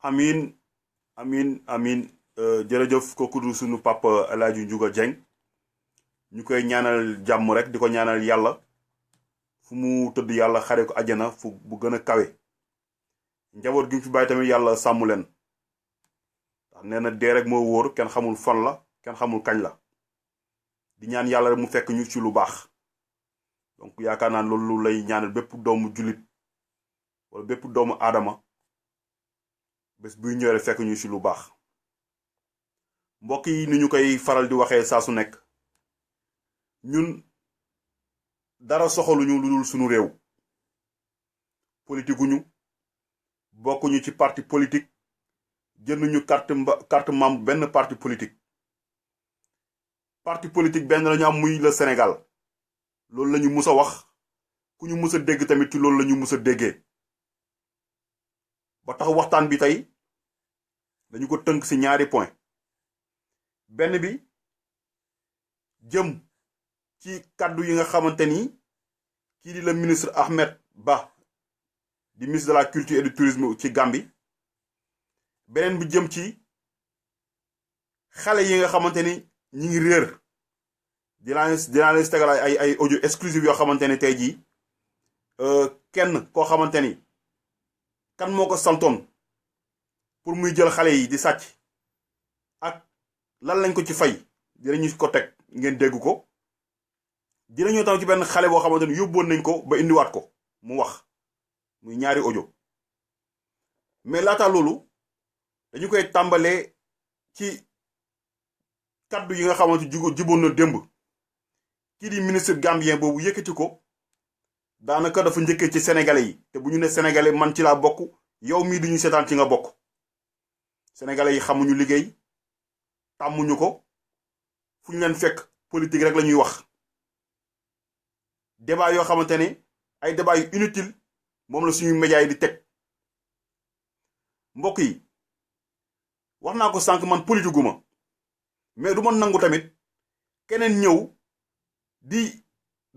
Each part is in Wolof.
amin amin jërëjëf kooku du sunu papa El Hadji Ndiouga Dieng ñu koy ñaanal jàmm rek di ko ñaanal yàlla fu mu tëdd yàlla xare ko àjjana fu bu gën a kawe njaboot gi mu fi bàyyi tamit yàlla sàmm leen ndax nee na dee rek moo wóor kenn xamul fan la kenn xamul kañ la di ñaan yàlla rek mu fekk ñu ci lu baax donc yaakaar naa loolu lay ñaanal bépp doomu jullit wala bépp doomu aadama bés buy ñëwee fekk ñu ci lu baax mbokk yi ni ñu koy faral di waxee saa su nekk ñun dara soxaluñu lu dul sunu réew politique ñu bokkuñu ci parti politique jënduñu carte membre benn parti politique benn lañu am muy le Sénégal loolu lañu mus a wax ku ñu mus a dégg tamit ci loolu lañu mus a déggee ba tax waxtaan bi tey dañu ko tënk ci ñaari point benn bi jëm ci kàddu yi nga xamante ni kii di le ministre Ahmed Bah di ministre de la culture et du tourisme ci Gambie beneen bi jëm ci xale yi nga xamante ni ñi ngi réer dinaa leen si tegal ay audio exclusive yoo xamante ni tey jii kenn koo xamante ni kan moo ko santoon pour muy jël xale yi di sàcc ak lan lañ ko ci fay dinañu ko teg ngeen dégg ko dinañu tam ci benn xale boo xamante ni yóbboon nañ ko ba indiwaat ko mu wax muy ñaari audio mais laata loolu dañu koy tàmbalee ci kaddu yi nga xamante jiboon na démb kii di ministre gambien boobu yëkkati ko daanaka dafa njëkkee ci sénégalais yi te bu ñu ne sénégalais man ci laa bokk yow mii duñu seetaan ci nga bokk sénégalais yi xamuñu liggéey tàmmuñu ko fu ñu leen fekk politique rek la ñuy wax débat yoo xamante ne ay débat yu inutile moom la suñu médias yi di teg mbokk yi wax naa ko sànq man politique gu ma mais du ma nangu tamit keneen ñëw di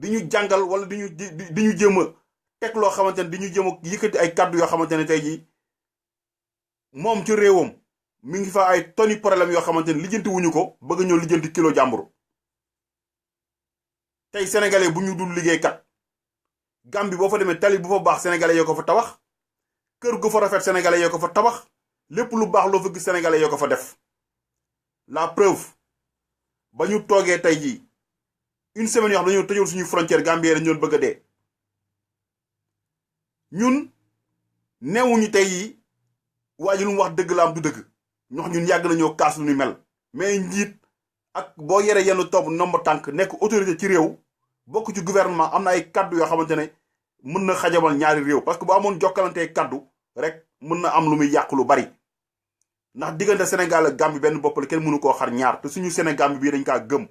ñu jàngal wala di ñu jéem a teg loo xamante ne di ñu jéem a yëkkati ay kàddu yoo xamante ne tey jii moom ci réewam mi ngi fa ay toni problème yoo xamante ne lijjanti wuñu ko bëgg ñëw lijjanti kilo jàmbur tey sénégalais bu ñu dul liggéeykat Gambie boo fa demee tali bu fa baax sénégalais yoo ko fa tabax kër gu fa rafet sénégalais yoo ko fa tabax lépp lu baax loo fa gis sénégalais yoo ko fa def la preuve ba ñu toogee tey jii une semaine yoo xam dañoo tëjoon suñu frontière Gambie dañu doon bëgg a dee ñun neewuñu tey yi waa ji lu mu wax dëgg la am du dëgg ñun yàgg nañoo kaas lu ñu mel mais njiit ak boo yere yenn topp nomba tànk nekk autorité ci réew bokk ci gouvernement am na ay kaddu yoo xamante ne mën na xajamal ñaari réew parce que bu amoon jokkalantee kaddu rek mën na am lu muy yàq lu bari ndax diggante Sénégal ak Gambie benn bopp la kenn mënu koo xar ñaar te suñu Sénégal bii dañ kaa gëm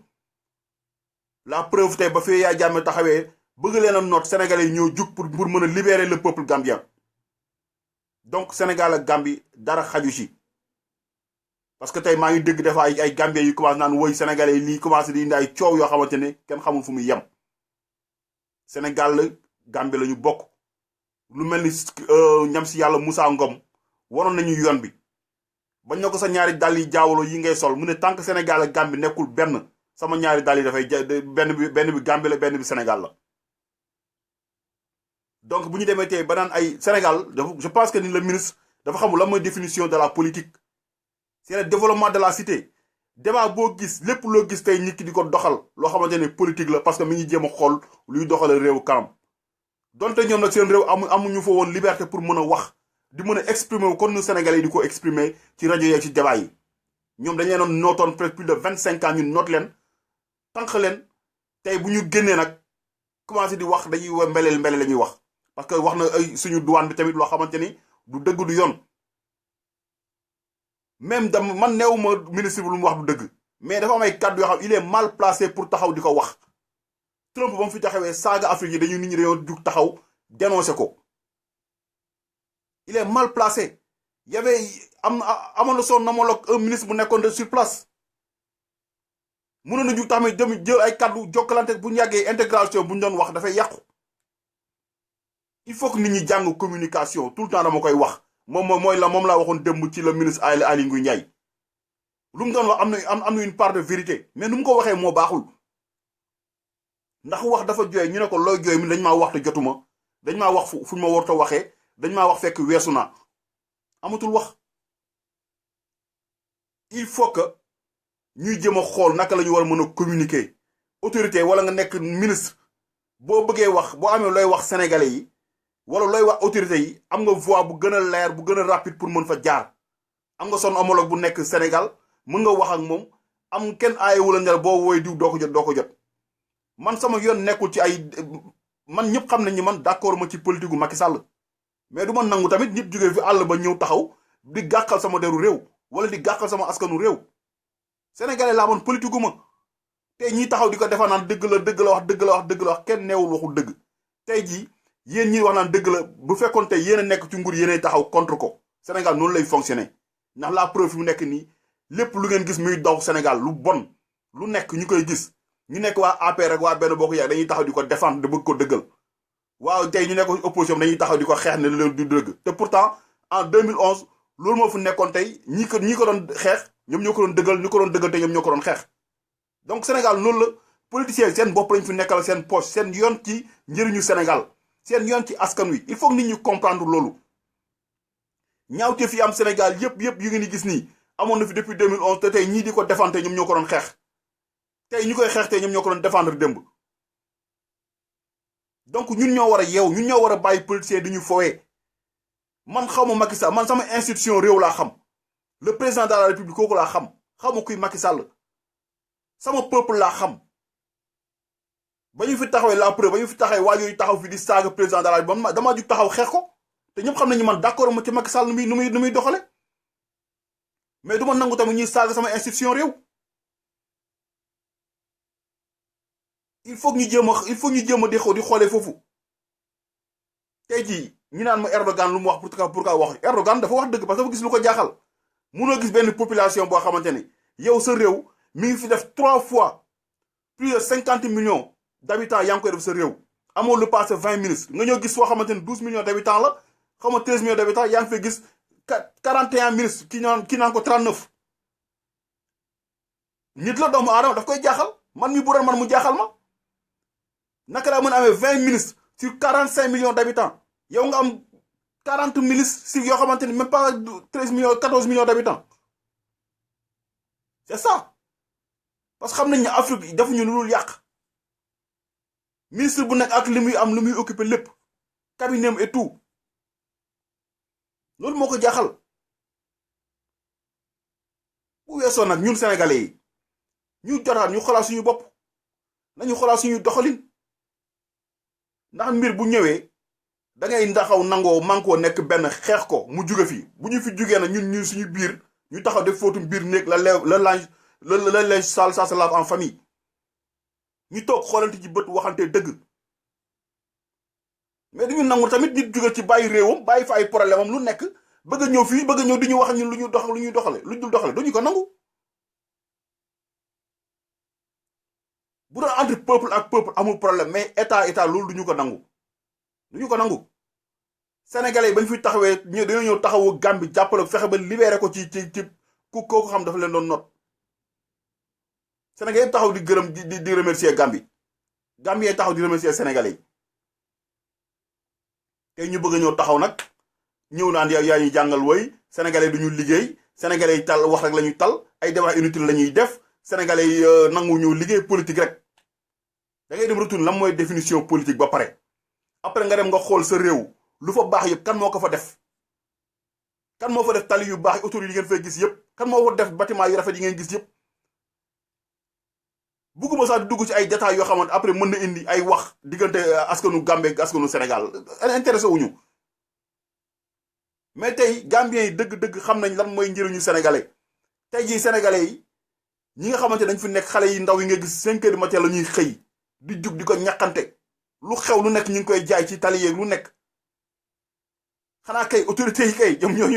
la preuve tey ba fee yaa jàmme taxawee bëgg leen a noot sénégalais yi ñoo jug pour mën a libérer le peuple gambien donc Sénégal ak Gambie dara xaju ci parce que tey maa ngi dégg dafa ay Gambien yu commencé naan woy sénégalais yi lii commencé di indi ay coow yoo xamante ne kenn xamul fu muy yem Sénégal la Gambie la ñu bokk lu mel ni ñam si yàlla Moussa Ngom waroon nañu yoon bi bañ na ko sa ñaari dàll yi jaawaloo yi ngay sol mu ne tant que Sénégal ak Gambie nekkul benn sama ñaari dàll yi dafay benn bi Gambie la benn bi Sénégal la donc bu ñu demee tey ba naan ay Sénégal je pense que ni le ministre dafa xamul la mooy définition de la politique c'est le développement de la cité débat boo gis lépp loo gis tey nit ki di ko doxal loo xamante ne politique la parce que mi ngi jéem a xool luy doxale réew kanam donte ñoom nag seen réew amuñu fa woon liberté pour mën a wax di mën a exprimer wu kon nu Sénégalais yi di ko exprimer ci rajo yeeg ci débat yi ñoom dañu leen nootoon presque plus de 25 ans ñun noot leen tànq leen tey bu ñu génnee nag commencé di wax dañuy wa mbeleel la ñuy wax parce que wax na ay suñu douane bi tamit loo xamante ni du dëgg du yoon même man neewuma ministre bi lu mu wax du dëgg mais dafa am ay kàddu yoo xam il est mal placé pour taxaw di ko wax Trump ba mu fi taxawee saaga Afrique yi nit ñi dañoo jug taxaw dénoncé ko il est mal placé y avait amoon na son homologue un ministre bu nekkoon sur place mënoon na jug tamit dem jël ay kàddu jokkalante bu ñu yàggee intégration bu ñu doon wax dafay yàqu il faut que nit ñi jàng communication tout le temps dama koy wax mooy la moom laa waxoon démb ci le ministre Aly Ngouille Ndiaye lu mu doon wax am na une part de vérité mais nu mu ko waxee moo baaxul ndax wax dafa jooy ñu ne ko looy jooy mi dañ maa wax te jotuma dañ maa wax fu ma warta waxee dañ maa wax fekk weesu naa amatul wax il faut que ñuy jëm a xool naka la ñu war a mën a communiquer autorité wala nga nekk ministre boo bëggee wax boo amee looy wax sénégalais yi wala looy wax autorité yi am nga voix bu gën a leer bu gën a rapide pour mën fa jaar am nga son homologue bu nekk Sénégal mën nga wax ak moom am kenn aayewu la ne boo woy diw doo ko jot man sama yoon nekkul ci ay man ñëpp xam nañ ni man d'accord ma ci politique gu Macky Sall mais du ma nangu tamit nit jógee fi àll ba ñëw taxaw di gàkkal sama deru réew wala di gàkkal sama askanu réew sénégalais laa man politique gu ma tey ñiy taxaw di ko defa naan dëgg la wax kenn neewul waxul dëgg tey jii yéen ñi wax naan dëgg la bu fekkoon tey yéen a nekk ci nguur yéenay taxaw contre ko Sénégal noonu lay fonctionner ndax la preuve mu nekk nii lépp lu ngeen gis muy daw Sénégal lu bon lu nekk ñu koy gis ñu nekk waa APR rek waa Benno Bokk Yaakaar dañuy taxaw di ko défendre de bëgg ko dëggal waaw tey ñu nekk opposition dañuy taxaw di ko xeex ne leen du dëgg te pourtant en 2011 loolu moo fu nekkoon tey ñi ko doon xeex ñoom ñoo ko doon dëggal ñu ko doon dëggal te ñoom ñoo ko doon xeex donc Sénégal noonu la politiciens seen bopp lañ fi nekkal seen poche seen yoon ci njëriñu Sénégal seen yoon ci askan wi il faut que nit ñi comprendre loolu ñaawte fi am Sénégal yëpp yu ngeen di gis nii amoon na fi depuis 2011 te tey ñii di ko défendre ñoom ñoo ko doon xeex tey ñu koy xeex tey ñoom ñoo ko doon défendre démb donc ñun ñoo war a yeew ñun ñoo war a bàyyi politiciens di ñu fowee man xaw ma Macky Sall man sama institution réew laa xam le président de la République kooku laa xam xaw kuy Macky Sall sama peuple laa xam ba ñu fi taxawee la preuve ba ñu fi taxawee waa yooyu taxaw fi di saaga président de la République damaa jug taxaw xeex ko te ñëpp xam nañu man d'accord ma ci Macky Sall nu muy doxale mais du ma nangu tamit ñuy saaga sama institution réew il faut ñu jéem a di xoolee foofu tey jii ñu naan ma Erdogan lu mu wax pourquoi wax Erdogan dafa wax dëgg parce que dafa gis lu ko jaaxal munoo gis benn population boo xamante ni yow sa réew mi ngi fi def 3 fois plus de 50 millions d'habitants yaa ngi koy def sa réew amoo lu passé 20 ministres nga ñëw gis foo xamante ni 12 millions d'habitants la xaw ma 13 millions d'habitants yaa ngi fay gis 41 ministres ki naan ko 39 nit la doomu aadama daf koy jaaxal man mi bu doon man mu jaaxal ma naka laa mën a amee 20 ministres sur 45 millions d'habitants yow nga am 40 ministres si yoo xamante ni même pas 13 millions 14 millions d'habitants c'est ça parce que xam nañ ne Afrique defuñu lu dul yàq ministre bu nekk ak li muy am lu muy occupé lépp cabinet et tout loolu moo ko jaaxal bu weesoo nag ñun sénégalais yi ñu jotaat ñu xoolaat suñu bopp nañu xoolaat suñu doxalin ndax mbir bu ñëwee da ngay ndaxaw nangoo mànkoo nekk benn xeex ko mu jóge fi bu ñu fi jugee nag ñun suñu biir ñu taxaw def fóotum biir néeg la linge sale ça se lave en famille ñu toog xoolante ci bët waxante dëgg mais duñu nangu tamit nit jóge ci bàyyi réewam bàyyi fa ay problème am lu nekk bëgg a ñëw fii bëgg a ñëw di ñu wax ñun lu ñuy doxale lu dul doxale duñu ko nangu bu doon entre peuple ak peuple amul problème mais état loolu duñu ko nangu sénégalais yi bañ fi taxawee dañoo ñëw taxawu Gambie jàppale fexe ba libéré ko ci kooku xam dafa leen doon noot sénégalais yi taxaw di gërëm di remercier Gambie taxaw di remercier sénégalais yi tey ñu bëgg a ñëw taxaw nag ñëw naan yaa ñuy jàngal woy sénégalais duñu liggéey sénégalais yi tal wax rek la ñuy tal ay débat inutile la ñuy def sénégalais yi nangu ñu liggéey politique rek da ngay dem retourne lan mooy définition politique ba pare après nga dem nga xool sa réew lu fa baax yëpp kan moo ko fa def kan moo fa def tali yu baax yi autoroute yi ngeen fay gis yëpp kan moo fa def bâtiment yu rafet yi ngeen gis yëpp bugguma sax di dugg ci ay détails yoo xamante après mën na indi ay wax diggante askanu Gambie ak askanu Sénégal intéressé wuñu mais tey Gambiens yi dëgg-dëgg xam nañ lan mooy njëriñu sénégalais tey jii sénégalais yi ñi nga xamante dañ fi nekk xale yi ndaw yi nga gis 5 heures du matin la ñuy xëy di jug di ko ñaqante lu xew lu nekk ñu ngi koy jaay ci tali yeeg lu nekk xanaa kay autorités yi kay ñoom ñoo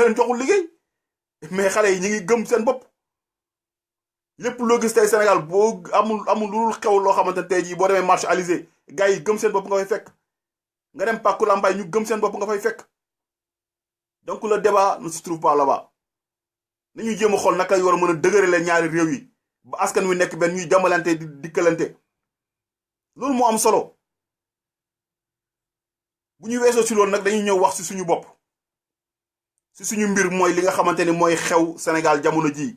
leen joxul liggéey mais xale yi ñu ngi gëm seen bopp lépp loo gis tey Sénégal boo amul lu xew loo xamante ne tey jii boo demee marché Alizé gars yi gëm seen bopp nga fay fekk nga dem Pàkku Lambaay ñu gëm seen bopp nga fay fekk donc le débat ne se trouve pas là-bas nañu jéem a xool naka lañ war a mën a dëgërale ñaari réew yi ba askan wi nekk benn ñuy demalante di dikkalante loolu moo am solo bu ñu weesoo ci loolu nag dañuy ñëw wax ci suñu bopp ci suñu mbir mooy li nga xamante ni mooy xew Sénégal jamono ji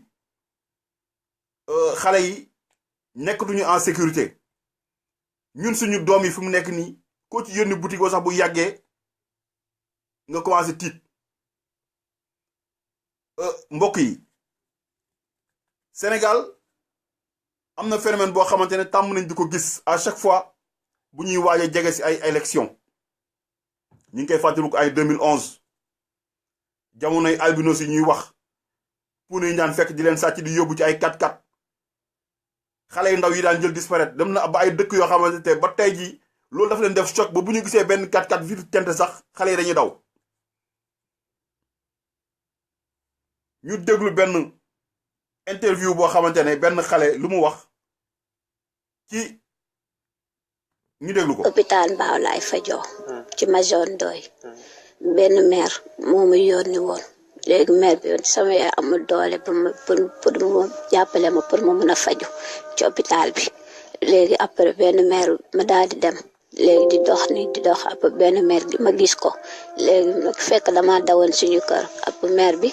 xale yi nekkatuñu en sécurité ñun suñu doom yi fi mu nekk nii koo ci yónni boutique sax bu yàggee nga commencé tiit mbokk yi Sénégal am na phénomène boo xamante ne tàmm nañ di ko gis à chaque fois bu ñuy waaj a jege ci ay élection ñu ngi koy fàttaliku ay 2011 jamonoy albinos yi ñuy wax pour ñu daan fekk di leen sàcc di yóbbu ci ay 4x4 xale yu ndaw yi daan jël disparaître dem na ba ay dëkk yoo xamante ne ba tey jii loolu dafa leen def choc ba bu ñu gisee benn 4x4 vitre teintée sax xale yi dañuy daw. ñu déglu benn interview boo xamante ne benn xale lu mu wax ci ñu déglu ko. hôpital Mbao laay fajoo ci Major Ndoye benn maire moo ma yónni woon léegi maire bi sama yaay amul doole pour mu jàppale ma pour ma mun a faju ci hôpital bi léegi après benn maire ma daal di dem léegi di dox ni di dox après benn maire bi ma gis ko léegi nag fekk dama dawoon suñu kër après maire bi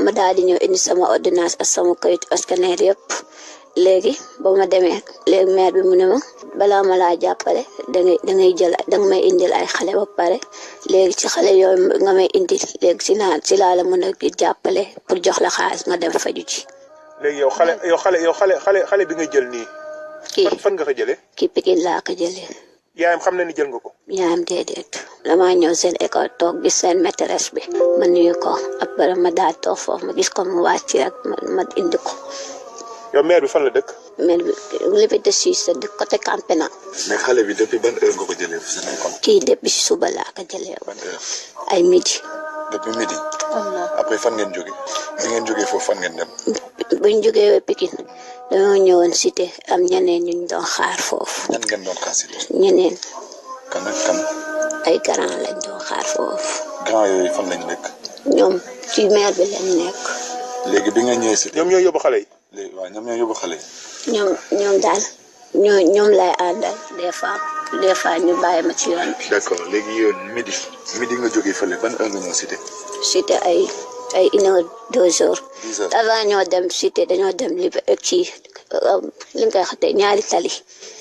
ma daal di ñëw indi sama ordonnance ak sama kayitu scanner yëpp léegi ba ma demee léegi maire bi mu ne ma balaa ma laa jàppale dangay jël danga may indil ay xale ba pare léegi ci xale yooyu nga may indil léegi si laa la mën a jàppale pour jox la xaalis nga dem faju ci. léegi xale bi nga jël nii. kii fan nga ko jëlee. kii Pikine laa ko jëlee. yaayam xam na ni jël nga ko. yaayam déedéet damaa ñëw seen école toog gis seen maîtresse bi ma nuyu ko après ma daal toog foofu ma gis ko mu wàcc rek ma indi ko. yow maire bi fan la dëkk. maire bi Liberté 6 di côté Campena. mais xale bi depuis ban heure nga ko jëlee fu seen école. kii depuis si suba laa ko jëlee. ban heure. ay midi. depuis midi. après fan ngeen jóge bi ngeen jógee foofu fan ngeen dem. buñ jógee Pikine dañoo ñëwoon cité am ñeneen ñu doon xaar foofu. ñan ngeen doon xaar cité. ñeneen. kan ak kan. ay grand lañ doon xaar foofu. grand yooyu fan lañ nekk. ñoom ci maire bi lañ nekk. léegi bi nga ñëwee cité. ñoom ñoo yóbbu xale yi. léegi waaw ñoom ñoo yóbbu xale yi. ñoom daal ñoom lay àndal des fois ñu bàyyi ma ci yoon bi. d'accord léegi yow midi nga jógee fële ban heure nga ñëw cité. cité ay 1 heure 2 heures. 10 heures avant ñoo dem cité dañoo dem li nga koy xatee ñaari tali.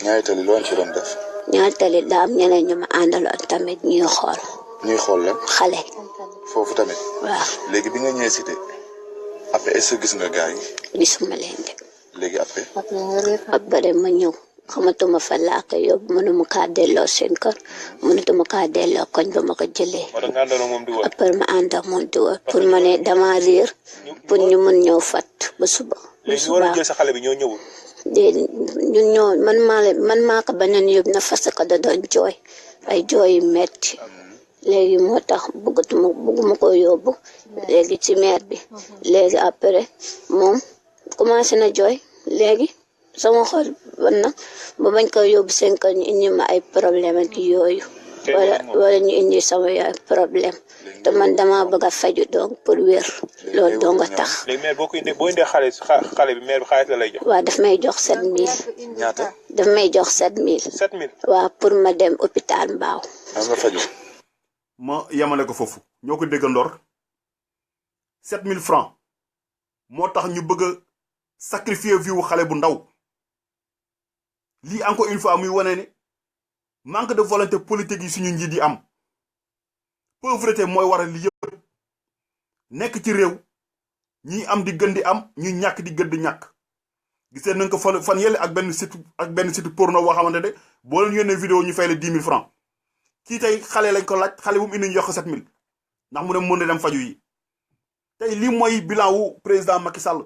ñaari tali loo ci doon def. ñaari tali daa am ñeneen ñu ma àndaloon tamit ñuy xool. ñuy xool la. xale. foofu tamit. waaw léegi bi nga ñëwee cité après est-ce que gis nga gars yi. gisuma leen de. léegi après. après ma ñëw xamatuma fa laa ko yóbbu mënuma kaa delloo seen kër mënatuma kaa delloo koñ ba ma ko jëlee. après ma ànd ak moom di wër pour ma ne dama réer pour ñu mun ñëw fat ba suba. léegi ñu war a jël sa xale bi ñoo ñëwul. ñun ñoo man maa ko beneen yóbbu na parce que da doon jooy ay jooy yu metti léegi moo tax bëgguma ko yóbbu léegi ci maire bi léegi après moom commencé na jooy léegi sama xol ban na ba bañ ko yóbbu seen kër ñu indi ma ay problème ak yooyu wala ñu indi sama yaay problème te man dama bëgg a faju donc pour wér loolu doo nga tax. léegi maire boo indee xale bi maire bi xaalis la lay jox. waaw daf may jox 7000. ñaata. daf may jox 7000. 7000. waaw pour ma dem hôpital Mbao. nga faju. ma yemale ko foofu ñoo ko déggandoor 7000 francs moo tax ñu bëgg a sacrifier vie wu xale bu ndaw lii encore une fois muy wane ne manque de volonté politique yi suñu njiit yi am pauvreté mooy waral li yëpp nekk ci réew ñi am di gën di am ñu ñàkk di gën di ñàkk gisee nañ ko fan yële ak benn site porno boo xamante ne boo leen yónnee vidéo ñu fay la 10 000 francs kii tey xale lañ ko laaj xale bu mu indi ñu jox ko 7000 ndax mu dem mën na dem faju yi tey lii mooy bilan wu président Macky Sall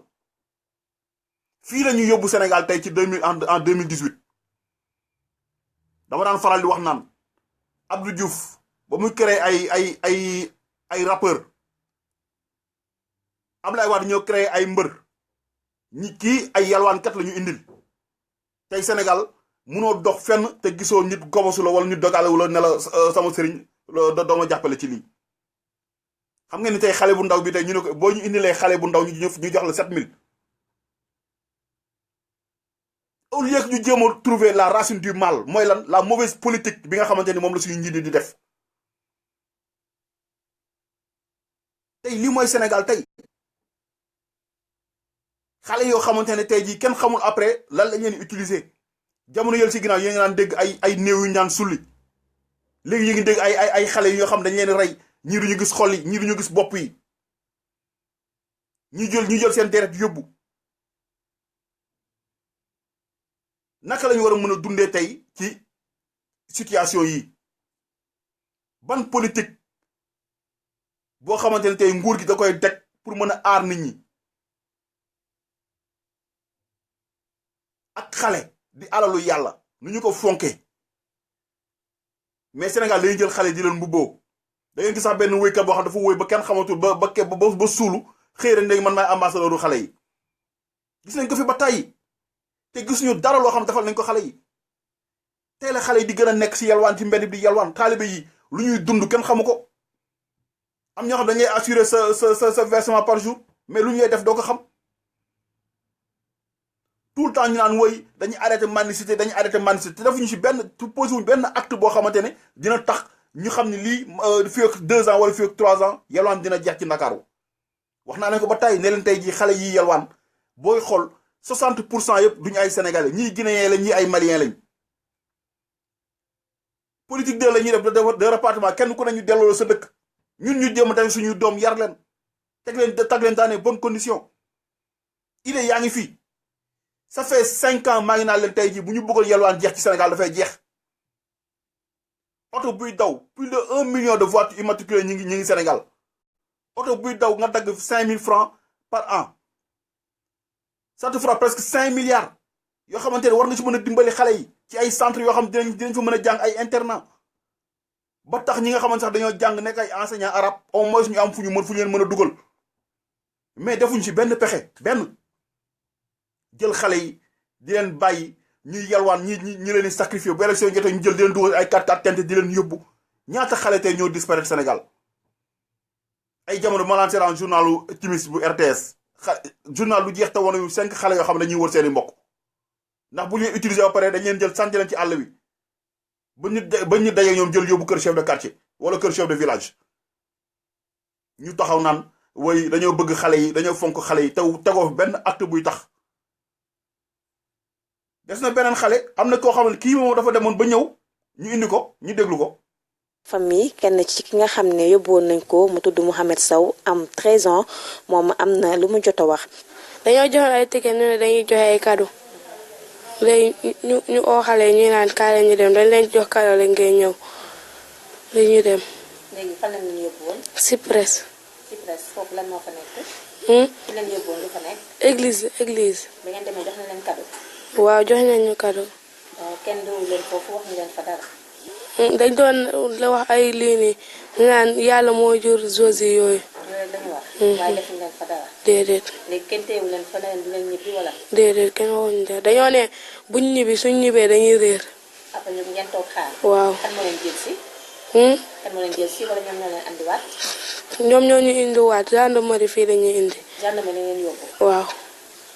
fii la ñu yóbbu Sénégal tey ci en 2018 dama daan faral di wax naan Abdou Diouf ba muy créé ay rappeur Abdoulaye Wade ñoo créé ay mbër ñi kii ay yalwaankat la ñu indil tey Sénégal munoo dox fenn te gisoo nit gomosu la wala nit dogalewu la ne la sama sëriñ dooma jàppale ci lii xam ngeen ni tey xale bu ndaw bi tey ñu ne ko boo ñu indilee xale bu ndaw ñu jox la 7000 au lieu que ñu jéem a trouver la racine du mal mooy lan la mauvaise politique bi nga xamante ni moom la suñu njiit di def tey lii mooy Sénégal tey xale yoo xamante ne tey jii kenn xamul après lan la ñeen utiliser jamono yël si ginnaaw yi nga naan dégg ay néew yu ñaan sulli léegi yi ngi dégg ay xale yoo xam dañ leen rey ñii duñu gis xol yi ñii duñu gis bopp yi ñu jël seen deret yóbbu naka lañu war a mën a dundee tey ci situation yi ban politique boo xamante ne tey nguur gi da koy teg pour mën a aar nit ñi ak xale di alalu yàlla nu ñu ko fonkee mais Sénégal dañuy jël xale di leen mbubboo da ngeen gis sax benn wéykat boo xam dafa wéy ba kenn xamatul ba suulu xëy na léegi man maay ambassadeur xale yi gis nañ ko fi ba tàyyi te gisuñu dara loo xam defal nañ ko xale yi tey la xale yi di gën a nekk si yalwaan ci mbedd bi di yalwaan taalibe yi lu ñuy dund kenn xamu ko am ñoo xam dañuy assurer sa versement par jour mais lu ñuy def doo ko xam tout le temps ñu naan woy dañuy arrêté mendicité te defuñu si benn posé wuñ benn acte boo xamante ne dina tax ñu xam ne lii fii ak 2 ans wala fii ak 3 ans yalwaan dina jeex ci Ndakaaru wax naa leen ko ba tey ne leen tey jii xale yi yalwaan booy xool 60% yëpp duñu ay sénégalais ñii guinéen lañ ñii ay malien lañ politique de la ñuy def de repartement kenn ku ne ñu delloo sa dëkk ñun ñu jéem tamit suñuy doom yar leen teg leen dans les bonnes conditions idée yaa ngi fii ça fait 5 ans maa ngi naan leen tey jii bu ñu bëggoon yalwaan jeex ci Sénégal dafay jeex oto buy daw plus de 1 million de voitures immatriculées ñi ngi Sénégal oto buy daw nga dagg 5000 francs par an ça te fera presque 5 milliards yoo xamante ne war nga ci mën a dimbali xale yi ci ay centres yoo xam dinañ fa mën a jàng ay internat ba tax ñi nga xamante sax dañoo jàng nekk ay enseignants arabes au moins ñu am fu leen mën a dugal mais defuñ ci benn pexe benn jël xale yi di leen bàyyi ñuy yalwaan ñi leen di sacrifier bu élection jotee ñu jël di leen dugal ay carte tente di leen yóbbu ñaata xale tey ñoo disparaître Sénégal ay jamono ma laan seetaan journalu Timis bu RTS journal lu jeex te wane yu 5 xale yoo xam ne dañuy wër seeni mbokk ndax bu ñu utiliser ba pare dañ leen jël sànni leen ci àll bi ba ñu dajee ñoom jël yóbbu kër chef de quartier wala kër chef de village ñu taxaw naan way dañoo bëgg xale yi dañoo fonk xale yi tegoo benn acte buy tax des na beneen xale am na koo xam ne kii moom dafa demoon ba ñëw ñu indi ko ñu déglu ko. famille kenn ci ki nga xam ne yóbbuwoon nañ ko mu tudd Mouhamed Sow am 13 ans moom am na lu mu jot a wax. dañoo joxe ay ticket ñu ne dañuy joxe ay cadeau léegi ñu oo xale yi ñuy naan kaay la ñu dem dañ leen jox cadeau lañ koy ñëw léegi ñu dem. léegi fan lañ leen yóbbuwoon. Cyprès. Cyprès foofu lan moo fa nekk. fi leen yóbbuwoon lu fa nekk. église. ba ngeen demee jox na leen cadeau. waaw joxe nañ ñu cadeau. kenn déglu leen foofu wax ñu leen fa dara. dañ doon la wax ay lii nii ñu naan yàlla moo jur Josi yooyu. dañu wax. waaye defuñu leen fa dara. déedéet. léegi kenn teewu leen fa leen du leen ñibbi wala. déedéet kenn waxuñu dara dañoo ne buñ ñibbi suñ ñibbee dañuy réer. après ñu ngeen toog xaar. waaw kan moo leen jël si. kan moo leen jël si wala ñoom ñoo leen andiwaat. ñoom ñoo ñu indiwaat gendarmerie fii la ñuy indi. gendarmerie ngeen yóbbu. waaw.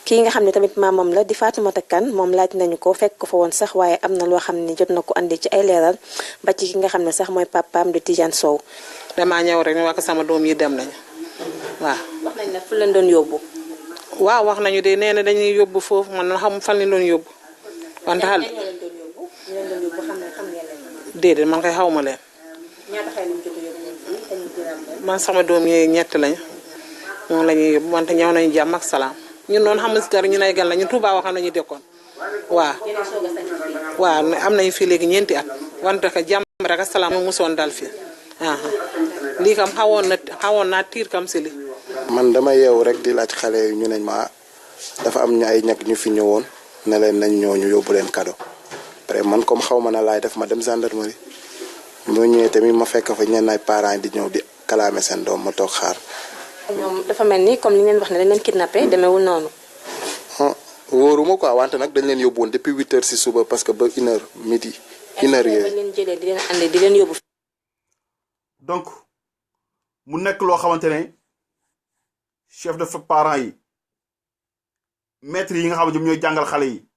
kii nga xam ne tamit maamam la di Fatoumata Kane moom laaj nañu ko fekk ko fa woon sax waaye am na loo xam ne jot na ko andi ci ay leeral ba ci ki nga xam ne sax mooy papaam di Tidiane Sow. damaa ñëw rek ñu wax sama doom yi dem nañu waaw. wax nañ ne fu leen doon yóbbu. waaw wax nañu de nee na dañuy yóbbu foofu man na xam fan leen doon yóbbu. wante xal déedéet man kay xaw ma leen. man sama doom yi ñett lañu moom la ñuy yóbbu wante ñëw nañu jàmm ak salaam. ñun noonu xam nga si dara ñu nay gan la ñun Touba waxam nañu dekkoon waaw. waaw am nañu fii léegi ñeenti at wante ka jàmm rek asalaam mu musoon dal fii lii kam xawoon naa tiir kam si li man dama yeewu rek di laaj xale yi ñu neñ ma dafa am ñu ay ñag ñu fi ñëwoon ne leen nañ ñoo ñu yóbbu leen cadeau après man comme xaw ma na laay def ma dem gendarmerie moo ñëwee tamit ma fekk fa ñenn ay parents di ñëw di kalaame seen doom ma toog xaar. ñoom dafa mel ni comme li ngeen wax ne dañ leen kidnappé demeewul noonu. wóoruma quoi wante nag dañ leen yóbbu woon depuis 8 heures si suba parce que ba 1 heure midi. 1 heure yooyu leen jëlee di leen andi di leen yóbbu. donc mu nekk loo xamante ne chef de parents yi maîtres yi nga xam ne ñoom ñooy jàngal xale yi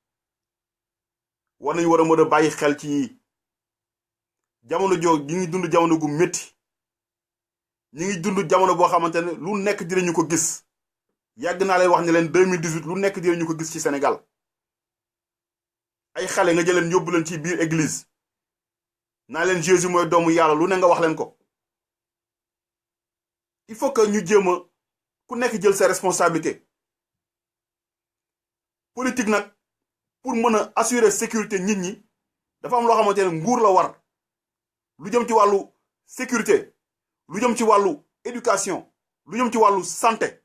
war nañu war a mën a bàyyi xel ci yii jamono joo ñi ngi dund jamono gu métti ñi ngi dund jamono boo xamante ne lu nekk dinañu ko gis yàgg naa leen wax ne leen 2018 lu nekk dinañu ko gis ci Sénégal ay xale nga jëleen yóbbu leen ci biir église naa leen Jésus mooy doomu yàlla lu ne nga wax leen ko il faut que ñu jéem a ku nekk jël sa responsabilité politique nag pour mën a assurer sécurité nit ñi dafa am loo xamante ne nguur la war lu jëm ci wàllu sécurité lu jëm ci wàllu éducation lu jëm ci wàllu santé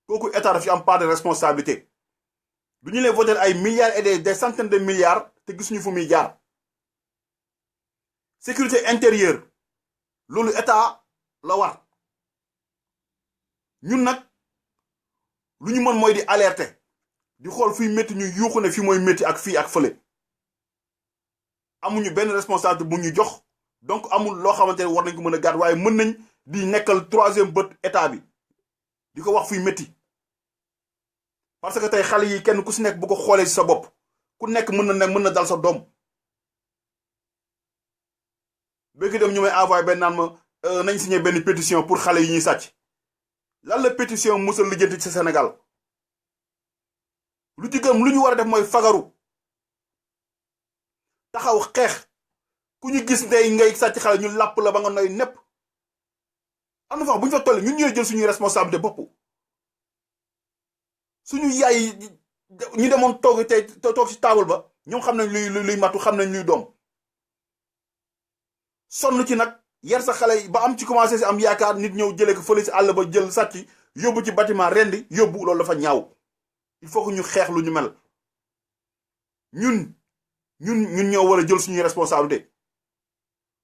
kooku état daf ci am part de responsabilité du ñu leen voter ay milliards et des centaines de milliards te gisuñu fu muy jaar sécurité intérieure loolu état la war ñun nag lu ñu mën mooy di alerter di xool fuy métti ñu yuuxu ne fii mooy métti ak fii ak fële amuñu benn responsabilité bu ñu jox donc amul loo xamante ne war nañ ko mën a gàtt waaye mën nañ di nekkal troisième bët état bi di ko wax fuy métti parce que tey xale yi kenn ku si nekk bu ko xoolee ci sa bopp ku nekk mën na dal sa doom bëgg dem ñu may envoyé benn naan ma nañ signé benn pétition pour xale yi ñuy sàcc lan la pétition musal lijjanti ci Sénégal lu ci gëm lu ñu war a def mooy fagaru taxaw xeex ku ñu gis ndey ngay sàcc xale ñu làpp la ba nga noy nepp am na fa bu ñu fa toll ñun ñooy jël suñuy responsabilité bopp suñu yaay ñu demoon toog tey toog ci table ba ñoom xam nañ luy matu xam nañ luy doom sonn ci nag yar sa xale yi ba am ci commencé si am yaakaar nit ñëw jëlee ko fële si àll ba jël sàcc yóbbu ci bâtiment rendi yóbbu loolu dafa ñaaw il faut que ñu xeex lu ñu mel ñun ñoo war a jël suñuy responsabilité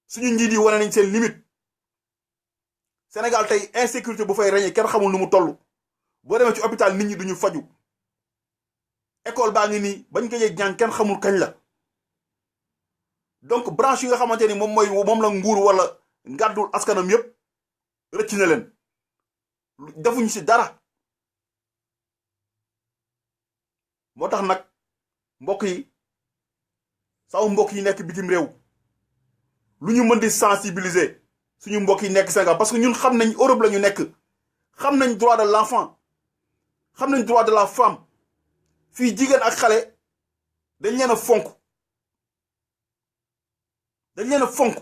suñu njiit yi wane nañ seen limite Sénégal tey insécurité bu fay reñee kenn xamul nu mu toll boo demee ci hôpital nit ñi duñu faju école baa ngi nii bañ ko jàng kenn xamul kañ la donc branche yi nga xamante ni moom la nguur wala ngàddul askanam yépp rëcc na leen defuñu ci dara moo tax nag mbokk yi saw mbokk yi nekk bitim réew lu ñu mën di sensibiliser suñu mbokk yi nekk Sénégal parce que ñun xam nañ Europe la ñu nekk xam nañ droit de l'enfant xam nañ droit de la femme fii jigéen ak xale dañ leen a fonk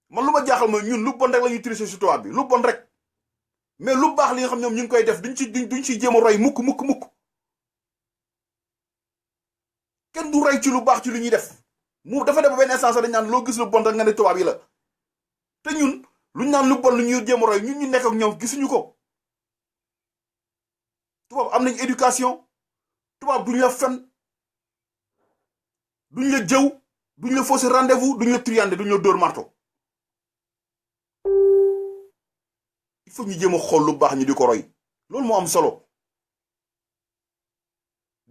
man lu ma jaaxal mooy ñun lu bon rek la ñuy tricher ci tubaab bi lu bon rek mais lu baax li nga xam ñoom ñu ngi koy def duñ ci jéem a roy mukk kenn du roy ci lu baax ci lu ñuy def mu dafa def ba benn instant dañ naan loo gis lu bon rek nga ne tubaab yi la te ñun luñ naan lu bon lu ñuy jéem a roy ñun ñu nekk ak ñoom gisuñu ko tubaab am nañ éducation tubaab duñ la fen duñ la jëw duñ la fausser rendez-vous duñ la triander duñ la dóor marto il faut ñu jéem a xool lu baax ñu di ko roy loolu moo am solo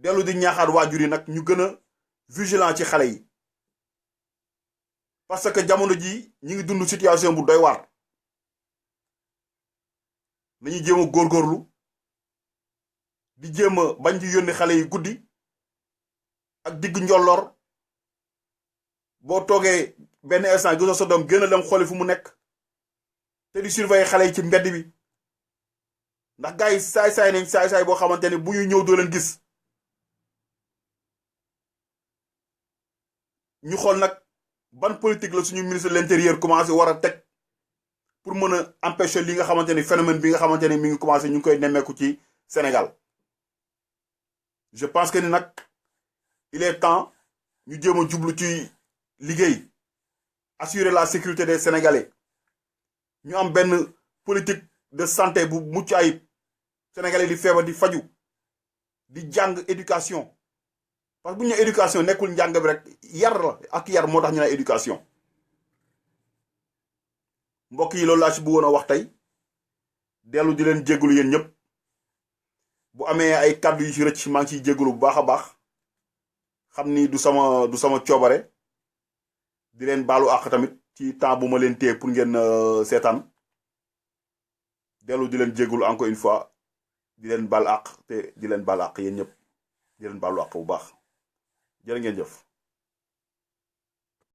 dellu di ñaaxaat waajur yi nag ñu gën a vigilant ci xale yi parce que jamono ji ñi ngi dund situation bu doy waar nañu jéem a góorgóorlu di jéem a bañ di yónni xale yi guddi ak digg njolloor boo toogee benn instant gisoo sa doom gën a dem xooli fu mu nekk te di surveiller xale yi ci mbedd bi ndax gars yi saay-saay nañ saay-saay boo xamante ne bu ñu ñëw doo leen gis ñu xool nag ban politique la suñu ministre de l'intérieur commencé war a teg pour mën a empêcher li nga xamante ni phénomène bi nga xamante ni mi ngi commencé ñu ngi koy nemmeeku ci Sénégal je pense que ni nag il est temps ñu jéem a jublu ci liggéey assurer la sécurité des Sénégalais ñu am benn politique de santé bu mucc ayib Sénégalais di feebar di faju di jàng éducation parce que bu ñu nee éducation nekkul njàng bi rek yar la ak yar moo tax ñu ne éducation mbokk yi loolu laa ci bëggoon a wax tey dellu di leen jégalu yéen ñëpp bu amee ay kàddu yu ci rëcc maa ngi ciy jégalu bu baax a baax xam ni du sama coobare di leen baalu àq tamit ci temps bu ma leen téye pour ngeen seetaan dellu di leen jégalu encore une fois di leen baal àq te di leen baal àq yéen ñëpp di leen baalu àq bu baax jërë ngeen jëf.